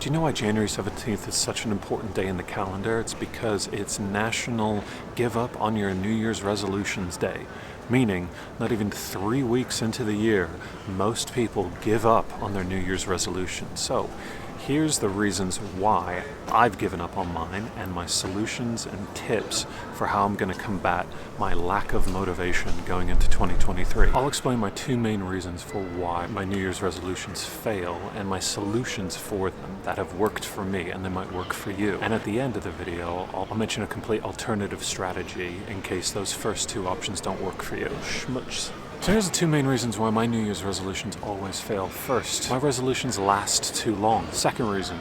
Do you know why January 17th is such an important day in the calendar? It's because it's National Give Up on Your New Year's Resolutions Day. Meaning, not even 3 weeks into the year, most people give up on their New Year's resolutions. So, here's the reasons why I've given up on mine and my solutions and tips for how I'm going to combat my lack of motivation going into 2023. I'll explain my two main reasons for why my New Year's resolutions fail and my solutions for them that have worked for me and they might work for you. And at the end of the video, I'll mention a complete alternative strategy in case those first two options don't work for you. Schmutz. So here's the two main reasons why my New Year's resolutions always fail. First, my resolutions last too long. Second reason,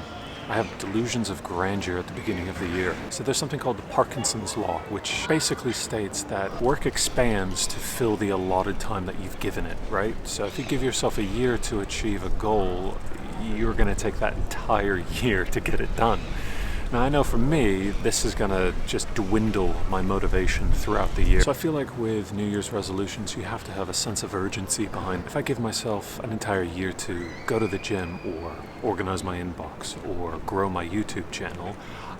I have delusions of grandeur at the beginning of the year. So there's something called the Parkinson's Law, which basically states that work expands to fill the allotted time that you've given it, right? So if you give yourself a year to achieve a goal, you're going to take that entire year to get it done. Now I know for me, this is gonna just dwindle my motivation throughout the year. So I feel like with New Year's resolutions, you have to have a sense of urgency behind. If I give myself an entire year to go to the gym or organize my inbox or grow my YouTube channel,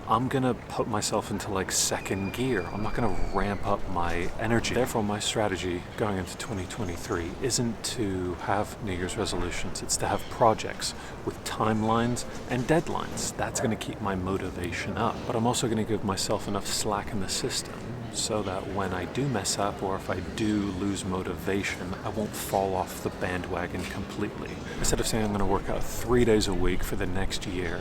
I'm gonna put myself into like second gear. I'm not gonna ramp up my energy. Therefore, my strategy going into 2023 isn't to have New Year's resolutions. It's to have projects with timelines and deadlines. That's gonna keep my motivation up. But I'm also gonna give myself enough slack in the system so that when I do mess up or if I do lose motivation, I won't fall off the bandwagon completely. Instead of saying I'm gonna work out 3 days a week for the next year,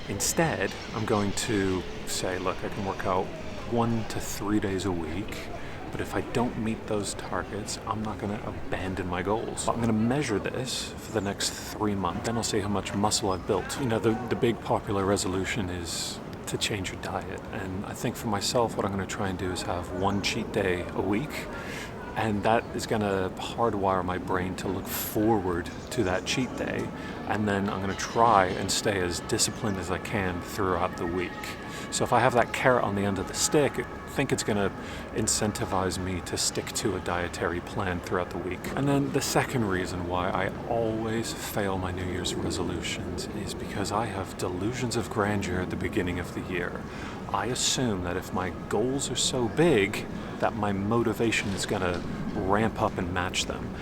instead, I'm going to say, look, I can work out 1 to 3 days a week, but if I don't meet those targets, I'm not going to abandon my goals. I'm going to measure this for the next 3 months, then I'll see how much muscle I've built. You know, the big popular resolution is to change your diet, and I think for myself, what I'm going to try and do is have 1 cheat day a week, and that is going to hardwire my brain to look forward to that cheat day. And then I'm going to try and stay as disciplined as I can throughout the week. So if I have that carrot on the end of the stick, I think it's going to incentivize me to stick to a dietary plan throughout the week. And then the second reason why I always fail my New Year's resolutions is because I have delusions of grandeur at the beginning of the year. I assume that if my goals are so big, that my motivation is going to ramp up and match them.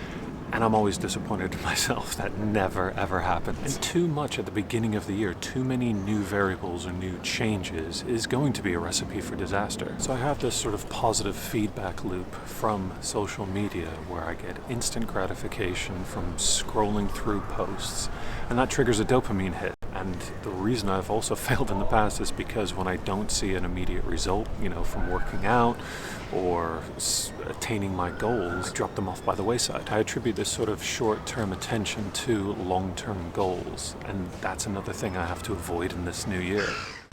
And I'm always disappointed in myself. That never, ever happens. And too much at the beginning of the year, too many new variables or new changes is going to be a recipe for disaster. So I have this sort of positive feedback loop from social media where I get instant gratification from scrolling through posts, and that triggers a dopamine hit. And the reason I've also failed in the past is because when I don't see an immediate result, from working out or attaining my goals, I drop them off by the wayside. I attribute this sort of short-term attention to long-term goals, and that's another thing I have to avoid in this new year.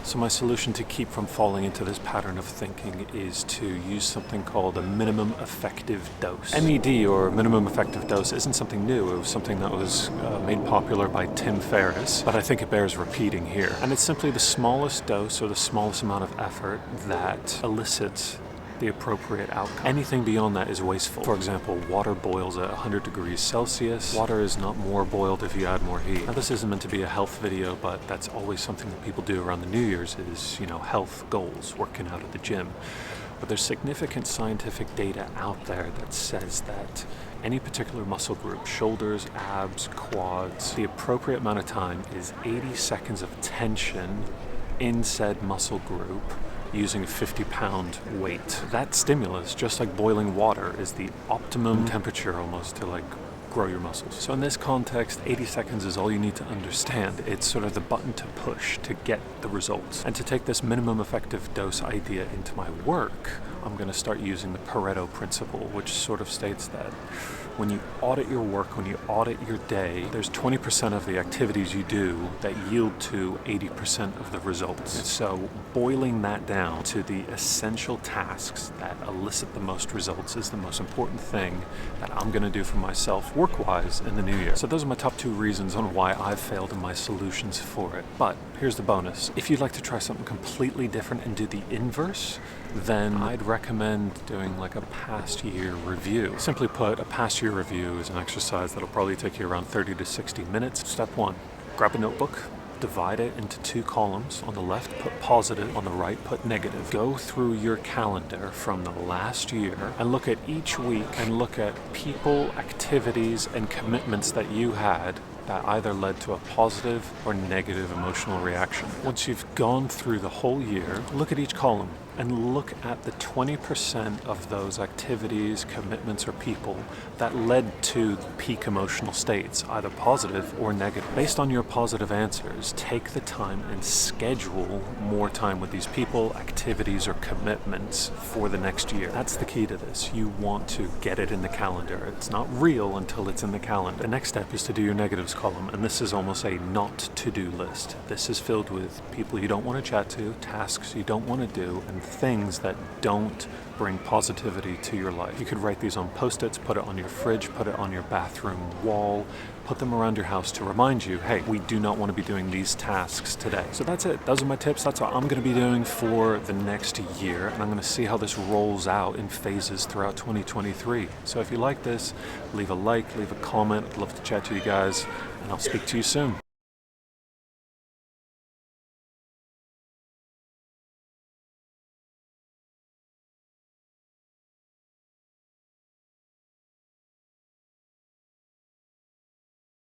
So my solution to keep from falling into this pattern of thinking is to use something called a minimum effective dose. MED, or minimum effective dose, isn't something new. It was something that was made popular by Tim Ferriss, but I think it bears repeating here. And it's simply the smallest dose or the smallest amount of effort that elicits the appropriate outcome. Anything beyond that is wasteful. For example, water boils at 100 degrees Celsius. Water is not more boiled if you add more heat. Now, this isn't meant to be a health video, but that's always something that people do around the New Year's is, health goals, working out at the gym. But there's significant scientific data out there that says that any particular muscle group, shoulders, abs, quads, the appropriate amount of time is 80 seconds of tension in said muscle group using a 50-pound weight. That stimulus, just like boiling water, is the optimum temperature almost to grow your muscles. So in this context, 80 seconds is all you need to understand. It's sort of the button to push to get the results. And to take this minimum effective dose idea into my work, I'm going to start using the Pareto principle, which sort of states that when you audit your work, when you audit your day, there's 20% of the activities you do that yield to 80% of the results. And so boiling that down to the essential tasks that elicit the most results is the most important thing that I'm going to do for myself work-wise in the new year. So those are my top 2 reasons on why I've failed in my solutions for it. But here's the bonus. If you'd like to try something completely different and do the inverse, then I'd recommend doing like a past year review. Simply put, a past year review is an exercise that'll probably take you around 30 to 60 minutes. Step 1, grab a notebook, divide it into 2 columns. On the left, put positive. On the right, put negative. Go through your calendar from the last year and look at each week and look at people, activities, and commitments that you had that either led to a positive or negative emotional reaction. Once you've gone through the whole year, look at each column and look at the 20% of those activities, commitments, or people that led to peak emotional states, either positive or negative. Based on your positive answers, take the time and schedule more time with these people, activities, or commitments for the next year. That's the key to this. You want to get it in the calendar. It's not real until it's in the calendar. The next step is to do your negatives column, and this is almost a not to-do list. This is filled with people you don't want to chat to, tasks you don't want to do, and things that don't bring positivity to your life. You could write these on Post-its, put it on your fridge, put it on your bathroom wall, put them around your house to remind you, hey, we do not want to be doing these tasks today. So that's it. Those are my tips. That's what I'm going to be doing for the next year, and I'm going to see how this rolls out in phases throughout 2023. So if you like this, leave a like, leave a comment. I'd love to chat to you guys, and I'll speak to you soon.